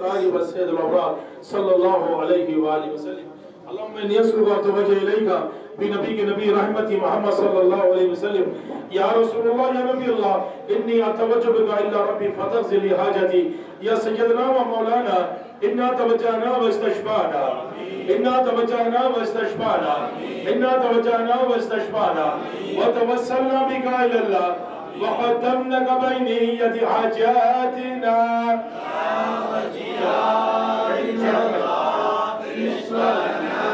الأخيار والسيد الأبرار صلى الله عليه وآله وسلم. اللهم إني أسألك وأتوجه إليك بنبيك نبي رحمتي محمد صلى الله عليه وسلم. يا رسول الله يا نبي الله إني أتوجه بك إلى ربي فتغفر لي حاجتي. يا سيدنا ومولانا إنا توجهنا واستشفعنا، إنا توجهنا واستشفعنا، إنا توجهنا واستشفعنا وتوسلنا بك إلى الله وقدمناك بين يد حاجاتنا. يا وجيها عند الله اشفع لنا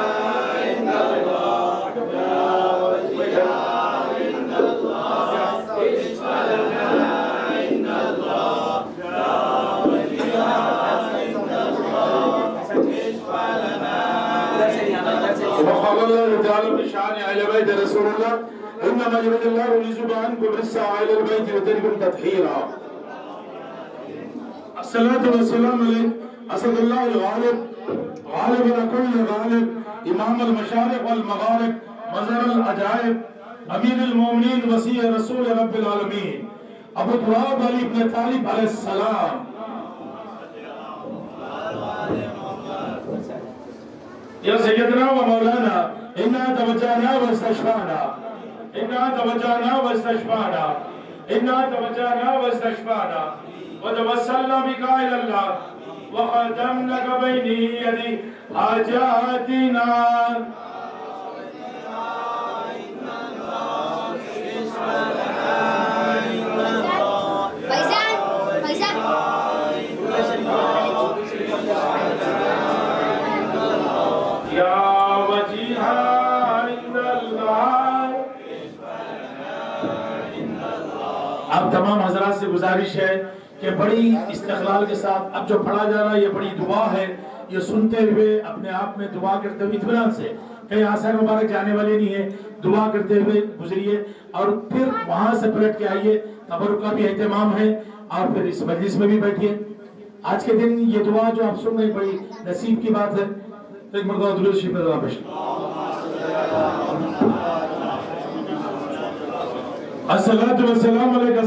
عند الله، يا وجيها عند الله اشفع لنا عند الله، يا وجيها عند الله اشفع لنا. وقال الله تعالى بشأن أهل بيت رسول الله إنما يريد الله ليذهب عنكم الرجس أهل البيت ويطهركم تطهيرا. الصلاة والسلام عليك أسد الله الغالب غالب على كل غالب إمام المشارق والمغارب مظهر العجائب أمير المؤمنين وسيع رسول رب العالمين أبو تراب علي بن طالب عليه السلام. يا سيدنا ومولانا إنا توجهنا واستشفعنا، إنا توجهنا واستشفعنا، إنا توجهنا واستشفعنا وتوسلنا بك إلى الله وقدمناك بين يد حاجاتنا. अब तमाम हजरात से गुजारिश है कि बड़ी इस्तिक़लाल के साथ अब जो पढ़ा जा रहा है ये बड़ी दुआ है, ये सुनते हुए अपने आप में दुआ करते हुए इत्मीनान से, कहीं आसार मुबारक जाने वाले नहीं है, दुआ करते हुए गुजरिए और फिर वहां से पलट के आइए। तबरुक का भी एहतमाम है और फिर इस मजलिस में भी बैठिए। आज के दिन ये दुआ जो आप सुन रहे बड़ी नसीब की बात है। तो एक मरतबा दुरूद शरीफ में जरा पेश अस्सलातु वस्सलामु अलैका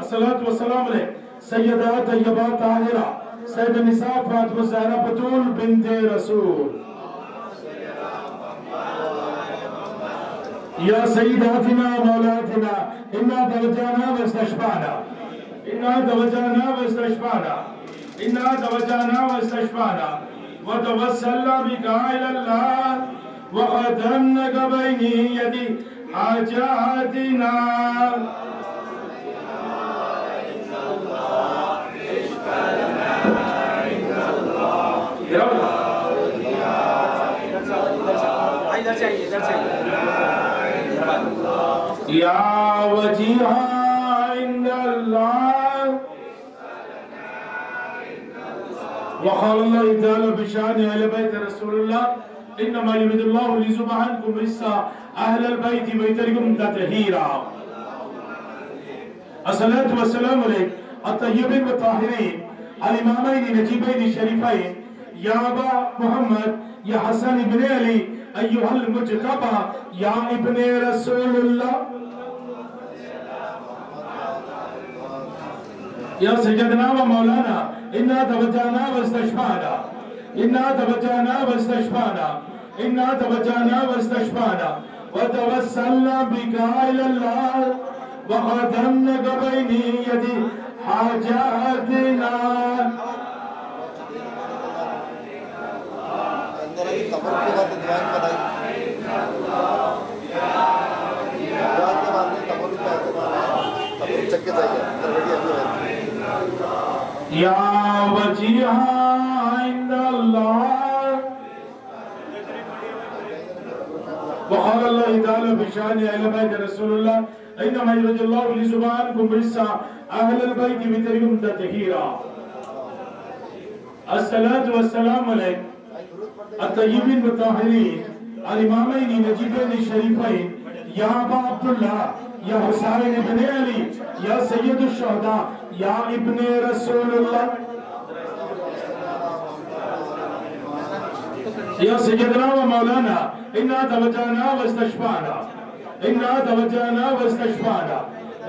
अस्सलातु वस्सलामु अलैका सय्यदा तय्यबा ताहिरा सैयद निसा फातिमा ज़हरा बतूल बिन्ते रसूल या सय्यदातिना मौलातिना इन्ना तवज्जहना वस्तशफाना, इन्ना तवज्जहना वस्तशफाना, इन्ना तवज्जहना वस्तशफाना वतवस्सलना बिका इलल्लाह वक़दमनाक बैनी यदी हाजातिना। या वजीहा इंदल्लाह वक़ाल अल्लाह तआला बिशान अहले बैत रसूलुल्लाह इन्नमा युरिदुल्लाहु लियुज़हिबा अन्कुम रिज्सा अहलल बैति वयुतहिरकुम तत्हीरा। अस्सलातु वस्सलामु अलैका अत-तय्यबीन व-ताहिरीन अल-इमामैन नजीबैन शरीफैन या अबा मुहम्मद या हसन इब्न अली अय्युहल मुज्तबा या इब्ने रसूलुल्लाह या सय्यदना व मौलाना इन्ना तवज्जहना वस्तशफाना, इन्ना तवज्जहना वस्तशफाना, इन्ना तवज्जहना वस्तशफाना वतवस्सलना बिका इलल्लाह वक़दमनाक बैनी यदी हाजातिना। या वजीहा इंदल्लाह वक़ाल अल्लाह तआला बिशान अहले बैत रसूलुल्लाह इन्नमा युरिदुल्लाहु लियुज़हिबा अन्कुम रिज्सा अहलल बैति वयुतहिरकुम तत्हीरा। अस्सलातु वस्सलामु अलैका अत-तय्यबीन व-ताहिरीन अल-इमामैन नजीबैन शरीफैन या अबा अब्दुल्लाह या हुसैन इब्न अली या सय्यदुश शुहदा या इब्ने रसूलुल्लाह या सय्यदना व मौलाना इन्ना तवज्जहना वस्तशफाना, इन्ना तवज्जहना वस्तशफाना,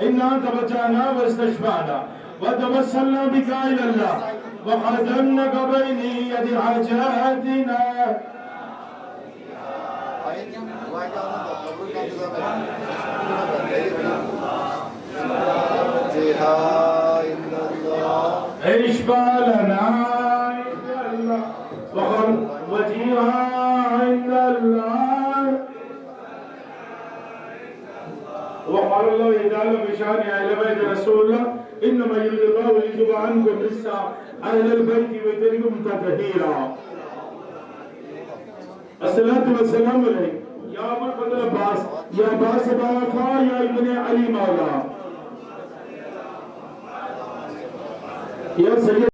इन्ना तवज्जहना वस्तशफाना वतवस्सलना बिका इलल्लाह وخزنك بين يد حاجاتنا اشفع لنا عند الله وجيها عند الله وقال الله تعالى بشان أهل بيت رسول الله إنما يريد الله ليذهب عنكم رجس أهل البيت ويطهركم تطهيرا. الصلاة والسلام عليك يا أبا الفضل عباس يا عباس باقا يا ابن علي مولا يا سيد